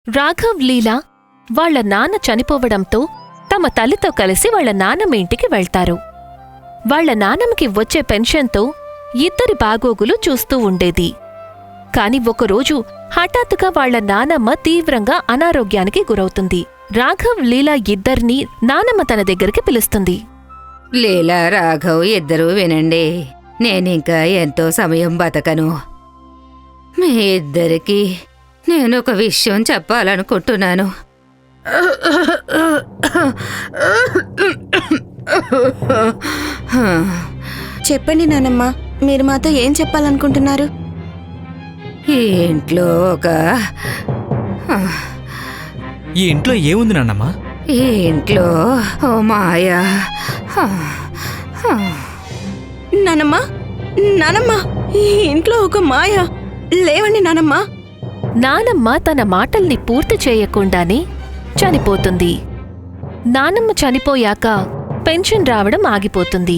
రాఘవ్, లీలా వాళ్ల నాన్న చనిపోవడంతో తమ తల్లితో కలిసి వాళ్ల నాన్నమ్మ ఇంటికి వెళ్తారు. వాళ్ల నాన్నమ్మకి వచ్చే పెన్షన్తో ఇద్దరి బాగోగులు చూస్తూ ఉండేది. కాని ఒకరోజు హఠాత్తుగా వాళ్ల నానమ్మ తీవ్రంగా అనారోగ్యానికి గురవుతుంది. రాఘవ్, లీలా ఇద్దర్నీ నానమ్మ తన దగ్గరికి పిలుస్తుంది. లీలా, రాఘవ్ ఇద్దరూ వినండి. నేనింకా ఎంతో సమయం బతకను. మీ ఇద్దరికీ నేనొక విషయం చెప్పాలనుకుంటున్నాను. చెప్పండి నానమ్మ, మీరు మాతో ఏం చెప్పాలనుకుంటున్నారు? ఈ ఇంట్లో ఈ ఇంట్లో ఏముంది నాన్నమ్మా? ఈ ఇంట్లో ఓ మాయా. నానమ్మ, నానమ్మ, ఈ ఇంట్లో ఒక మాయ. లేవండి నానమ్మ. నానమ్మ తన మాటల్ని పూర్తి చేయకుండానే చనిపోతుంది. నానమ్మ చనిపోయాక పెన్షన్ రావడం ఆగిపోతుంది.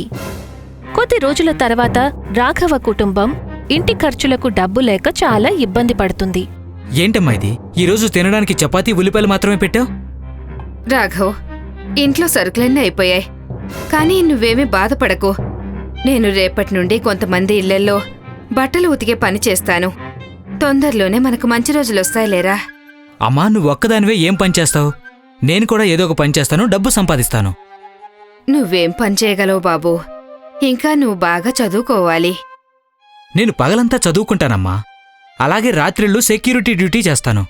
కొద్ది రోజుల తర్వాత రాఘవ కుటుంబం ఇంటి ఖర్చులకు డబ్బు లేక చాలా ఇబ్బంది పడుతుంది. ఏంటమ్మా ఇది? ఈరోజు తినడానికి చపాతీ, ఉల్లిపాయలు మాత్రమే పెట్టావు? రాఘవ్, ఇంట్లో సరుకులన్నీ అయిపోయాయి. కానీ నువ్వేమీ బాధపడకు. నేను రేపటి నుండి కొంతమంది ఇళ్లల్లో బట్టలు ఉతికే పని చేస్తాను. తొందరలోనే మనకు మంచి రోజులొస్తాయిలేరా. అమ్మా, నువ్వు ఒక్కదానివే ఏం పని చేస్తావు? నేను కూడా ఏదో ఒక పని చేస్తాను, డబ్బు సంపాదిస్తాను. నువ్వేం పని చేయగలవు బాబూ? ఇంకా నువ్వు బాగా చదువుకోవాలి. నేను పగలంతా చదువుకుంటానమ్మా. అలాగే రాత్రిళ్ళు సెక్యూరిటీ డ్యూటీ చేస్తాను.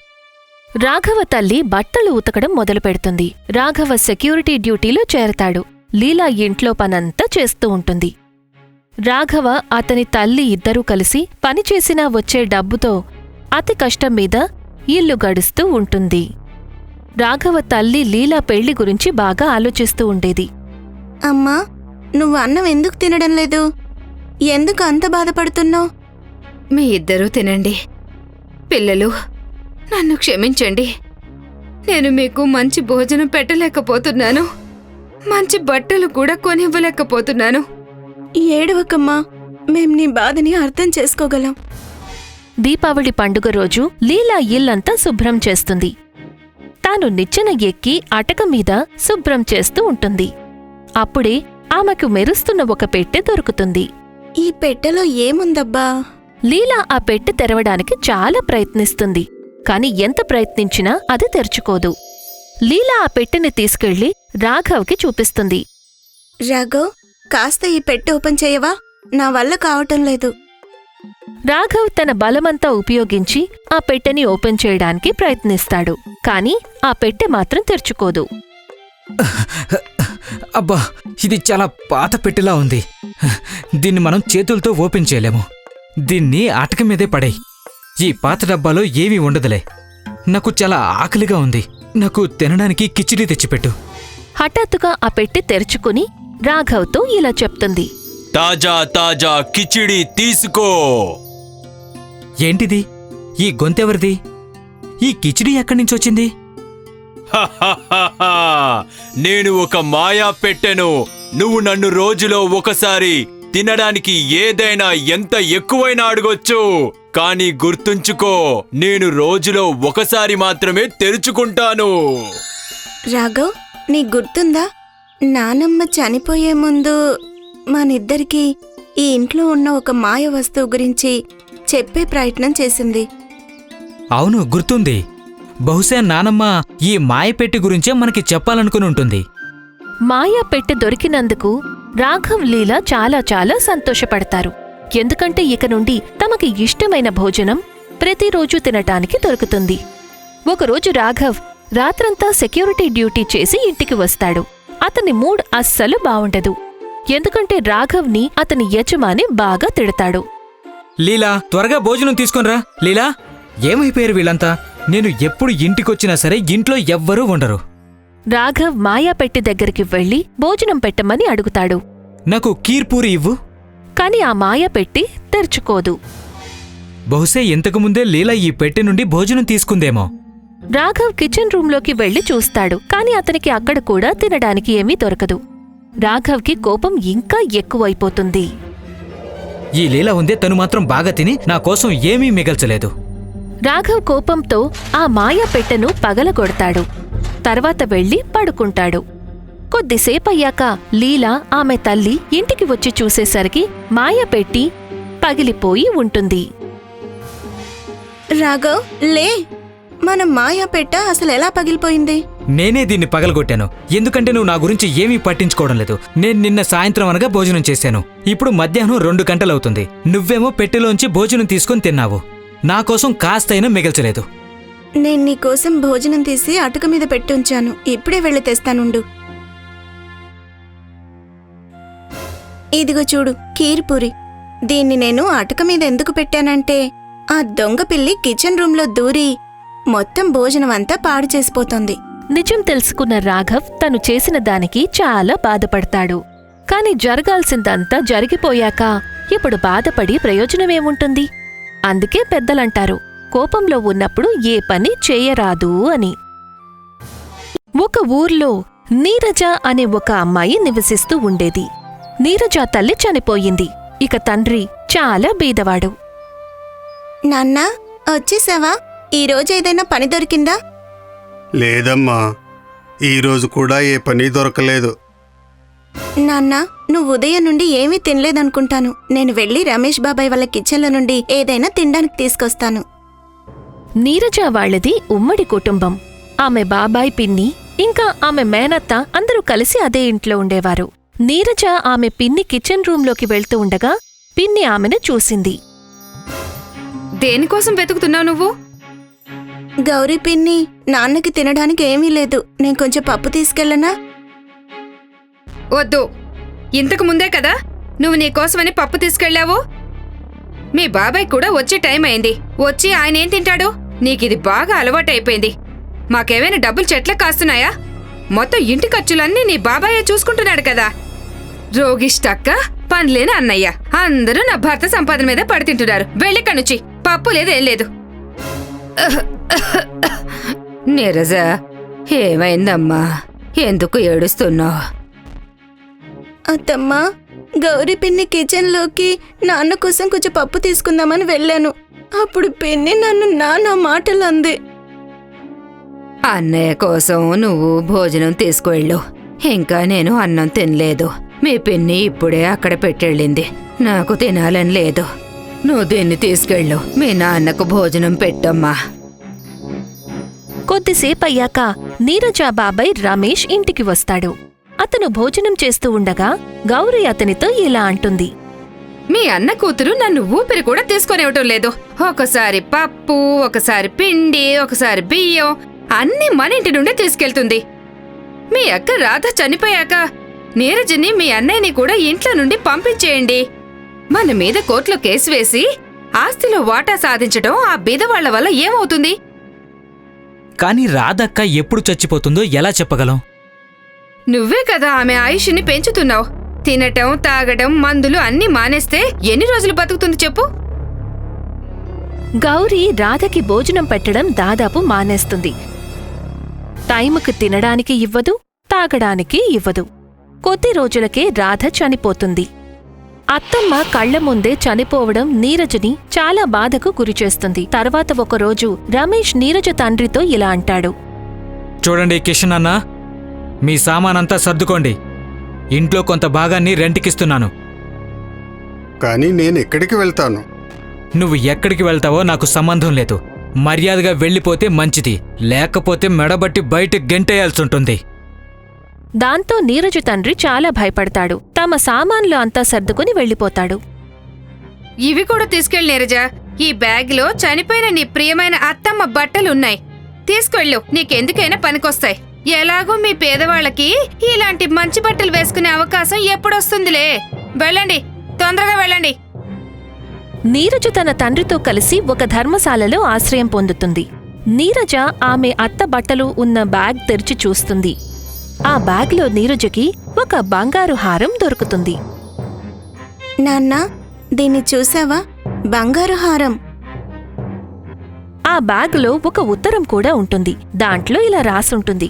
రాఘవ తల్లి బట్టలు ఉతకడం మొదలుపెడుతుంది. రాఘవ సెక్యూరిటీ డ్యూటీలో చేరతాడు. లీలా ఇంట్లో పనంతా చేస్తూ ఉంటుంది. రాఘవ, అతని తల్లి ఇద్దరూ కలిసి పనిచేసినా వచ్చే డబ్బుతో అతి కష్టం మీద ఇల్లు గడుస్తూ ఉంటుంది. రాఘవ తల్లి లీలా పెళ్లి గురించి బాగా ఆలోచిస్తూ ఉండేది. అమ్మా, నువ్వు అన్నం ఎందుకు తినడం లేదు? ఎందుకు అంత బాధపడుతున్నావు? మీ ఇద్దరూ తినండి. పిల్లలు, నన్ను క్షమించండి. నేను మీకు మంచి భోజనం పెట్టలేకపోతున్నాను. మంచి బట్టలు కూడా కొనివ్వలేకపోతున్నాను. ఏడవకమ్మా, మేం నీ బాధని అర్థం చేసుకోగలం. దీపావళి పండుగ రోజు లీలా ఇల్లంతా శుభ్రం చేస్తుంది. తాను నిచ్చెన ఎక్కి అటక మీద శుభ్రం చేస్తూ ఉంటుంది. అప్పుడే ఆమెకు మెరుస్తున్న ఒక పెట్టె దొరుకుతుంది. ఈ పెట్టెలో ఏముందబ్బా? లీలా ఆ పెట్టె తెరవడానికి చాలా ప్రయత్నిస్తుంది. కాని ఎంత ప్రయత్నించినా అది తెరుచుకోదు. లీలా ఆ పెట్టెని తీసుకెళ్లి రాఘవ్కి చూపిస్తుంది. రాఘవ్, కాస్త ఈ పెట్టె ఓపెన్ చేయవా? నా వల్ల కావటం లేదు. రాఘవ్ తన బలమంతా ఉపయోగించి ఆ పెట్టెని ఓపెన్ చేయడానికి ప్రయత్నిస్తాడు. కాని ఆ పెట్టె మాత్రం తెరుచుకోదు. అబ్బా, ఇది చాలా పాత పెట్టెలా ఉంది. దీన్ని మనం చేతులతో ఓపెన్ చేయలేము. దీన్ని అటక మీదే పడేయ్. ఈ పాత డబ్బాలో ఏమీ ఉండదులే. నాకు చాలా ఆకలిగా ఉంది. నాకు తినడానికి కిచిడీ తెచ్చిపెట్టు. హఠాత్తుగా ఆ పెట్టె తెరుచుకుని రాఘవ్తో ఇలా చెప్తుంది. తాజా తాజా కిచిడి తీసుకో. ఏంటిది? ఈ గొంతెవరిది? ఈ కిచిడీ ఎక్కడ్నించొచ్చింది? హహహహా, నేను ఒక మాయా పెట్టెను. నువ్వు నన్ను రోజులో ఒకసారి తినడానికి ఏదైనా ఎంత ఎక్కువైనా అడగొచ్చు. కానీ గుర్తుంచుకో, నేను రోజులో ఒకసారి మాత్రమే తెరుచుకుంటాను. రాఘవ్, నీకు గుర్తుందా? నానమ్మ చనిపోయే ముందు మనిద్దరికీ ఈ ఇంట్లో ఉన్న ఒక మాయ వస్తువు గురించి చెప్పే ప్రయత్నం చేసింది. అవును, గుర్తుంది. బహుశా నానమ్మ ఈ మాయపెట్టి గురించే మనకి చెప్పాలనుకుని ఉంటుంది. మాయా పెట్టె దొరికినందుకు రాఘవ్, లీలా చాలా చాలా సంతోషపడతారు. ఎందుకంటే ఇక నుండి తమకి ఇష్టమైన భోజనం ప్రతిరోజూ తినటానికి దొరుకుతుంది. ఒకరోజు రాఘవ్ రాత్రంతా సెక్యూరిటీ డ్యూటీ చేసి ఇంటికి వస్తాడు. అతని మూడ్ అస్సలు బావుండదు. ఎందుకంటే రాఘవ్ని అతని యజమాని బాగా తిడతాడు. లీలా, త్వరగా భోజనం తీసుకొనిరా. లీలా, ఏమైపోయారు వీళ్ళంతా? నేను ఎప్పుడు ఇంటికొచ్చినా సరే ఇంట్లో ఎవ్వరూ ఉండరు. రాఘవ్ మాయా పెట్టి దగ్గరికి వెళ్లి భోజనం పెట్టమని అడుగుతాడు. నాకు కీర్పూరి ఇవ్వు. కాని ఆ మాయా పెట్టి తెరుచుకోదు. బహుశా ఇంతకుముందే లీలా ఈ పెట్టె నుండి భోజనం తీసుకుందేమో. రాఘవ్ కిచెన్ రూంలోకి వెళ్లి చూస్తాడు. కాని అతనికి అక్కడ కూడా తినడానికి ఏమీ దొరకదు. రాఘవ్కి కోపం ఇంకా ఎక్కువైపోతుంది. ఈ లీలా ఉందే, తను మాత్రం బాగా తిని నా కోసం ఏమీ మిగల్చలేదు. రాఘవ్ కోపంతో ఆ మాయా పెట్టెను పగలగొడతాడు. తర్వాత వెళ్లి పడుకుంటాడు. కొద్దిసేపయ్యాక లీలా ఆమె తల్లి ఇంటికి వచ్చి చూసేసరికి మాయా పెట్టి పగిలిపోయి ఉంటుంది. రాఘవ్ లే, మన మాయా పెట్ట అసలు ఎలా పగిలిపోయింది? నేనే దీన్ని పగలగొట్టాను. ఎందుకంటే నువ్వు నా గురించి ఏమీ పట్టించుకోవడం లేదు. నేను నిన్న సాయంత్రం అనగా భోజనం చేశాను. ఇప్పుడు మధ్యాహ్నం 2 గంటలవుతుంది. నువ్వేమో పెట్టెలోంచి భోజనం తీసుకొని తిన్నావు. నా కోసం కాస్తైనా మిగల్చలేదు. నేను నీకోసం భోజనం తీసి అటుక మీద పెట్టుంచాను. ఇప్పుడే వెళ్ళి తెస్తానుండు. ఇదిగో చూడు, కీర్పూరి. దీన్ని నేను అటుక మీద ఎందుకు పెట్టానంటే ఆ దొంగ పిల్లి కిచెన్ రూంలో దూరి మొత్తం భోజనం అంతా పాడు చేసిపోతుంది. నిజం తెలుసుకున్న రాఘవ్ తను చేసిన దానికి చాలా బాధపడతాడు. కాని జరగాల్సిందంతా జరిగిపోయాక ఇప్పుడు బాధపడి ప్రయోజనమేముంటుంది? అందుకే పెద్దలంటారు, కోపంలో ఉన్నప్పుడు ఏ పని చేయరాదు అని. ఒక ఊర్లో నీరజ అనే ఒక అమ్మాయి నివసిస్తూ ఉండేది. నీరజ తల్లి చనిపోయింది. ఇక తండ్రి చాలా బీదవాడు. నాన్నా, వచ్చేసావా? ఈరోజేదైనా పని దొరికిందా? లేదమ్మా, ఈరోజు కూడా ఏ పని దొరకలేదు. నాన్నా, నువ్వు ఉదయం నుండి ఏమీ తినలేదనుకుంటాను. నేను వెళ్ళి రమేష్ బాబాయ్ వాళ్ళ కిచెన్ల నుండి ఏదైనా తినడానికి తీసుకొస్తాను. నీరజ వాళ్ళది ఉమ్మడి కుటుంబం. ఆమె బాబాయ్, పిన్ని ఇంకా ఆమె మేనత్త అందరూ కలిసి అదే ఇంట్లో ఉండేవారు. నీరజ ఆమె పిన్ని కిచెన్ రూంలోకి వెళ్తూ ఉండగా పిన్ని ఆమెను చూసింది. దేనికోసం వెతుకుతున్నావు నువ్వు? గౌరీ పిన్ని, నాన్నకి తినడానికి ఏమీ లేదు. నేను కొంచెం పప్పు తీసుకెళ్ళనా? వద్దు, ఇంతకు ముందే కదా నువ్వు నీకోసమని పప్పు తీసుకెళ్ళావు. మీ బాబాయ్ కూడా వచ్చే టైం అయింది. వచ్చి ఆయన ఏం తింటాడు? నీకిది బాగా అలవాటైపోయింది. మాకేమైనా డబ్బులు చెట్లకు కాస్తున్నాయా? మొత్తం ఇంటి ఖర్చులన్నీ నీ బాబాయే చూసుకుంటున్నాడు కదా. రోగిష్టక్క, పనిలేని అన్నయ్య, అందరూ నా భర్త సంపాదన మీద పడితింటున్నారు. వెళ్ళిక్కడి నుంచి. పప్పు లేదు, ఏం లేదు. నీరజ, ఏమైందమ్మా? ఎందుకు ఏడుస్తున్నావు? అత్తమ్మా, గౌరీ పిన్ని కిచెన్లోకి నాన్న కోసం కొంచెం పప్పు తీసుకుందామని వెళ్ళాను. అప్పుడు పిన్ని నన్ను నాన్న మాటలు అంది. అన్నయ్య కోసం నువ్వు భోజనం తీసుకువెళ్ళు. ఇంకా నేను అన్నం తినలేదు. మీ పిన్ని ఇప్పుడే అక్కడ పెట్టెళ్ళింది. నాకు తినాలని లేదు. నువ్వు దీన్ని తీసుకెళ్ళు. మీ నాన్నకు భోజనం పెట్టమ్మా. కొద్దిసేపయ్యాక నీరజ బాబాయ్ రమేష్ ఇంటికి వస్తాడు. అతను భోజనం చేస్తూ ఉండగా గౌరీ అతనితో ఇలా అంటుంది. మీ అన్న కూతురు నన్ను ఊపిరి కూడా తీసుకొనివ్వటం లేదు. ఒకసారి పప్పు, ఒకసారి పిండి, ఒకసారి బియ్యం అన్నీ మన ఇంటి నుండే తీసుకెళ్తుంది. మీ అక్క రాధ చనిపోయాక నీరజని మీ అన్నయ్యని కూడా ఇంట్లో నుండి పంపించేయండి. మన మీద కోర్టులో కేసు వేసి ఆస్తిలో వాటా సాధించడం ఆ బీదవాళ్ల వల్ల ఏమవుతుంది? కాని రాధక్క ఎప్పుడు చచ్చిపోతుందో ఎలా చెప్పగలం? నువ్వే కదా ఆమె ఆయుష్ని పెంచుతున్నావు. తినటం, తాగడం, మందులు అన్నీ మానేస్తే ఎన్ని రోజులు బతుకుతుంది చెప్పు? గౌరీ రాధకి భోజనం పెట్టడం దాదాపు మానేస్తుంది. టైముకు తినడానికి ఇవ్వదు, తాగడానికి ఇవ్వదు. కొద్ది రోజులకే రాధ చనిపోతుంది. అత్తమ్మ కళ్ల ముందే చనిపోవడం నీరజని చాలా బాధకు గురిచేస్తుంది. తర్వాత ఒకరోజు రమేష్ నీరజ తండ్రితో ఇలా అంటాడు. చూడండి కిషన్ అన్న, మీ సామానంతా సర్దుకోండి. ఇంట్లో కొంత భాగాన్ని రెంట్కిస్తున్నాను. కానీ నేను ఎక్కడికి వెళ్తాను? నువ్వు ఎక్కడికి వెళ్తావో నాకు సంబంధం లేదు. మర్యాదగా వెళ్ళిపోతే మంచిది, లేకపోతే మెడబట్టి బయట గెంటేయాల్సుంటుంది. దాంతో నీరజ తండ్రి చాలా భయపడతాడు. తమ సామాన్లు అంతా సర్దుకుని వెళ్ళిపోతాడు. ఇవి కూడా తీసుకెళ్ళి నీరజ. ఈ బ్యాగ్లో చనిపోయిన నీ ప్రియమైన అత్తమ్మ బట్టలున్నాయి. తీసుకెళ్ళు, నీకెందుకైనా పనికొస్తాయి. ఎలాగో మీ పేదవాళ్ళకి ఇలాంటి మంచి బట్టలు వేసుకునే అవకాశం ఎప్పుడొస్తుందిలే. వెళ్ళండి, తొందరగా వెళ్ళండి. నీరజ తన తండ్రితో కలిసి ఒక ధర్మశాలలో ఆశ్రయం పొందుతుంది. నీరజ ఆమె అత్త బట్టలు ఉన్న బ్యాగ్ తెరిచి చూస్తుంది. ఆ బ్యాగ్లో నీరజకి ఒక బంగారు హారం దొరుకుతుంది. నాన్నా, దీన్ని చూసావా? బంగారు హారం. ఆ బ్యాగులో ఒక ఉత్తరం కూడా ఉంటుంది. దాంట్లో ఇలా రాసుంటుంది.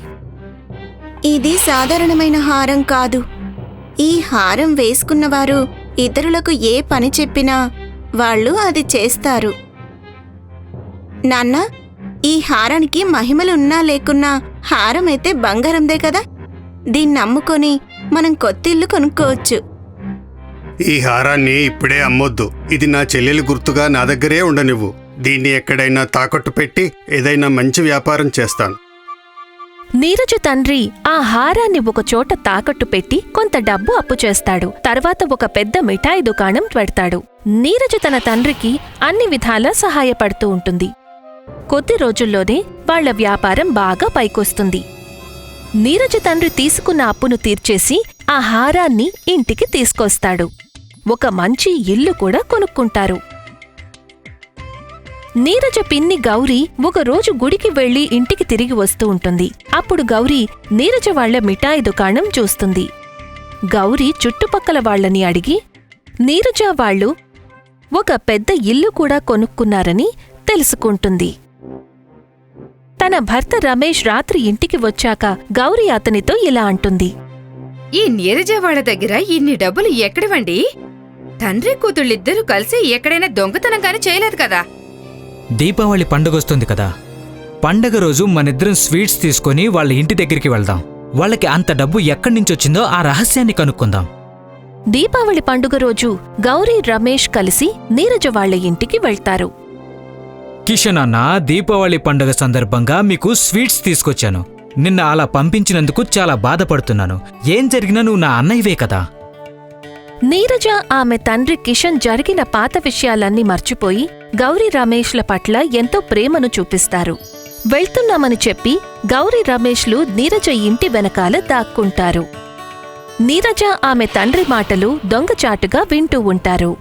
ఇది సాధారణమైన హారం కాదు. ఈ హారం వేసుకున్నవారు ఇతరులకు ఏ పని చెప్పినా వాళ్ళు అది చేస్తారు. నాన్న, ఈ హారానికి మహిమలున్నా లేకున్నా హారం అయితే బంగారందే కదా. దీన్ని అమ్ముకొని మనం కొత్త ఇల్లు కొనుక్కోవచ్చు. ఈ హారాన్ని ఇప్పుడే అమ్మొద్దు. ఇది నా చెల్లెలి గుర్తుగా నా దగ్గరే ఉండనివ్వు. దీన్ని ఎక్కడైనా తాకట్టు పెట్టి ఏదైనా మంచి వ్యాపారం చేస్తాను. నీరజ తండ్రి ఆ హారాన్ని ఒకచోట తాకట్టు పెట్టి కొంత డబ్బు అప్పు చేస్తాడు. తర్వాత ఒక పెద్ద మిఠాయి దుకాణం పెడతాడు. నీరజ తన తండ్రికి అన్ని విధాలా సహాయపడుతూ ఉంటుంది. కొద్ది రోజుల్లోనే వాళ్ల వ్యాపారం బాగా పైకొస్తుంది. నీరజ తండ్రి తీసుకున్న అప్పును తీర్చేసి ఆ హారాన్ని ఇంటికి తీసుకొస్తాడు. ఒక మంచి ఇల్లు కూడా కొనుక్కుంటారు. నీరజ పిన్ని గౌరీ ఒకరోజు గుడికి వెళ్లి ఇంటికి తిరిగి వస్తూ ఉంటుంది. అప్పుడు గౌరీ నీరజ వాళ్ల మిఠాయి దుకాణం చూస్తుంది. గౌరీ చుట్టుపక్కల వాళ్లని అడిగి నీరజ వాళ్లు ఒక పెద్ద ఇల్లు కూడా కొనుక్కున్నారని తెలుసుకుంటుంది. తన భర్త రమేష్ రాత్రి ఇంటికి వచ్చాక గౌరీ అతనితో ఇలా అంటుంది. ఈ నీరజ వాళ్ళ దగ్గర ఇన్ని డబ్బులు ఎక్కడివండి? తండ్రి కూతుళ్ళిద్దరూ కలిసి ఎక్కడైనా దొంగతనం కాని చేయలేదు కదా. దీపావళి పండుగొస్తుంది కదా. పండగ రోజు మనిద్దరం స్వీట్స్ తీసుకొని వాళ్ళ ఇంటి దగ్గరికి వెళ్దాం. వాళ్ళకి అంత డబ్బు ఎక్కడ్నించొచ్చిందో ఆ రహస్యాన్ని కనుక్కుందాం. దీపావళి పండుగ రోజు గౌరీ రమేష్ కలిసి నీరజ వాళ్ల ఇంటికి వెళ్తారు. కిషన్ అన్న, దీపావళి పండుగ సందర్భంగా మీకు స్వీట్స్ తీసుకొచ్చాను. నిన్న అలా పంపించినందుకు చాలా బాధపడుతున్నాను. ఏం జరిగినా నువ్వు నా అన్నయ్యవే కదా. నీరజ ఆమె తండ్రి కిషన్ జరిగిన పాత విషయాలన్నీ మర్చిపోయి గౌరీ రమేష్ల పట్ల ఎంతో ప్రేమను చూపిస్తారు. వెళ్తున్నామని చెప్పి గౌరీ రమేష్లు నీరజ ఇంటి వెనకాల దాక్కుంటారు. నీరజ ఆమె తండ్రి మాటలు దొంగచాటుగా వింటూ ఉంటారు.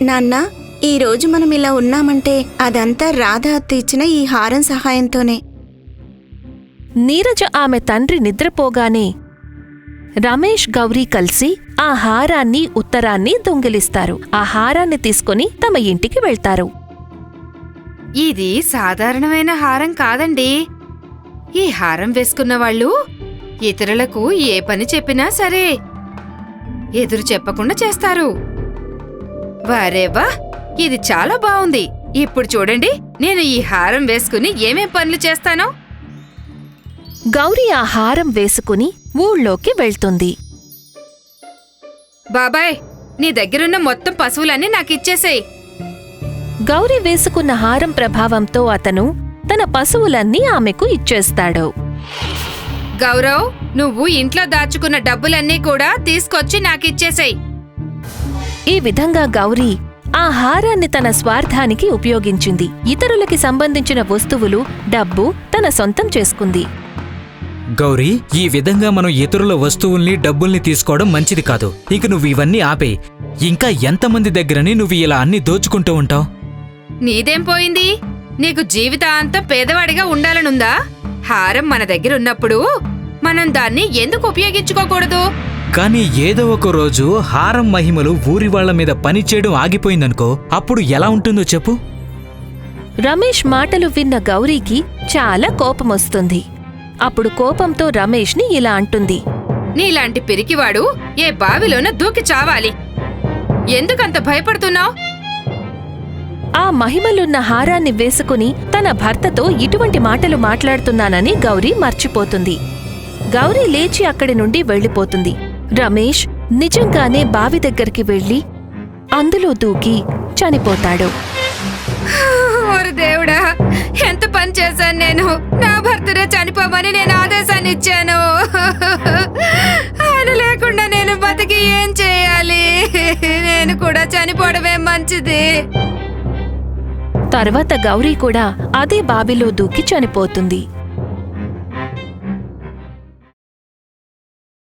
నాన్నా, ఈరోజు మనం ఇలా ఉన్నామంటే అదంతా రాధ అత్త ఇచ్చిన ఈ హారం సహాయంతోనే. నీరజ ఆమె తండ్రి నిద్రపోగానే రమేష్ గౌరీ కలిసి ఆ హారాన్ని ఉత్తరాన్ని దొంగిలిస్తారు. ఆ హారాన్ని తీసుకుని తమ ఇంటికి వెళ్తారు. ఇది సాధారణమైన హారం కాదండి. ఈ హారం వేసుకున్న వాళ్ళు ఇతరులకు ఏ పని చెప్పినా సరే ఎదురు చెప్పకుండా చేస్తారు. వారేవా, ఇది చాలా బావుంది. ఇప్పుడు చూడండి, నేను ఈ హారం వేసుకుని ఏమేం పనులు చేస్తానో. గౌరీ ఆ హారం వేసుకుని ఊళ్ళోకి వెళ్తుంది. బాబాయ్, నీ దగ్గరున్న మొత్తం పశువులన్నీ నాకిచ్చేసేయ్. గౌరీ వేసుకున్న హారం ప్రభావంతో అతను తన పశువులన్నీ ఆమెకు ఇచ్చేస్తాడు. గౌరవ్, నువ్వు ఇంట్లో దాచుకున్న డబ్బులన్నీ కూడా తీసుకొచ్చి నాకిచ్చేసేయ్. ఈ విధంగా గౌరీ ఆ హారాన్ని తన స్వార్థానికి ఉపయోగించింది. ఇతరులకి సంబంధించిన వస్తువులు, డబ్బు తన సొంతం చేసుకుంది. గౌరీ, ఈ విధంగా మనం ఇతరుల వస్తువుల్ని, డబ్బుల్ని తీసుకోవడం మంచిది కాదు. ఇక నువ్వు ఇవన్నీ ఆపే. ఇంకా ఎంతమంది దగ్గరని నువ్వు ఇలా అన్ని దోచుకుంటూ ఉంటావు? నీదేం పోయింది? నీకు జీవితాంతం పేదవాడిగా ఉండాలనుందా? హారం మన దగ్గరున్నప్పుడు మనం దాన్ని ఎందుకు ఉపయోగించుకోకూడదు? కానీ ఏదో ఒక రోజు హారం మహిమలు ఊరి వాళ్ల మీద పనిచేయడం ఆగిపోయిందనుకో, అప్పుడు ఎలా ఉంటుందో చెప్పు. రమేష్ మాటలు విన్న గౌరీకి చాలా కోపమొస్తుంది. అప్పుడు కోపంతో రమేష్ని ఇలా అంటుంది. నీలాంటి పిరికివాడు ఏ బావిలోన దూకి చావాలి. ఎందుకంత భయపడుతున్నావ్? ఆ మహిమలున్న హారాన్ని వేసుకుని తన భర్తతో ఇటువంటి మాటలు మాట్లాడుతున్నానని గౌరీ మర్చిపోతుంది. గౌరీ లేచి అక్కడి నుండి వెళ్ళిపోతుంది. రమేష్ నిజంగానే బావి దగ్గరికి వెళ్లి అందులో దూకి చనిపోతాడు. ఓరి దేవుడా, ఎంత పని చేశాను నేను! నా భర్తనే చనిపోమని నేను ఆదేశాన్ని ఇచ్చాను. ఆయన లేకుండా నేను బతికి ఏం చేయాలి? నేను కూడా చనిపోవడమే మంచిది. తర్వాత గౌరీ కూడా అదే బావిలో దూకి చనిపోతుంది.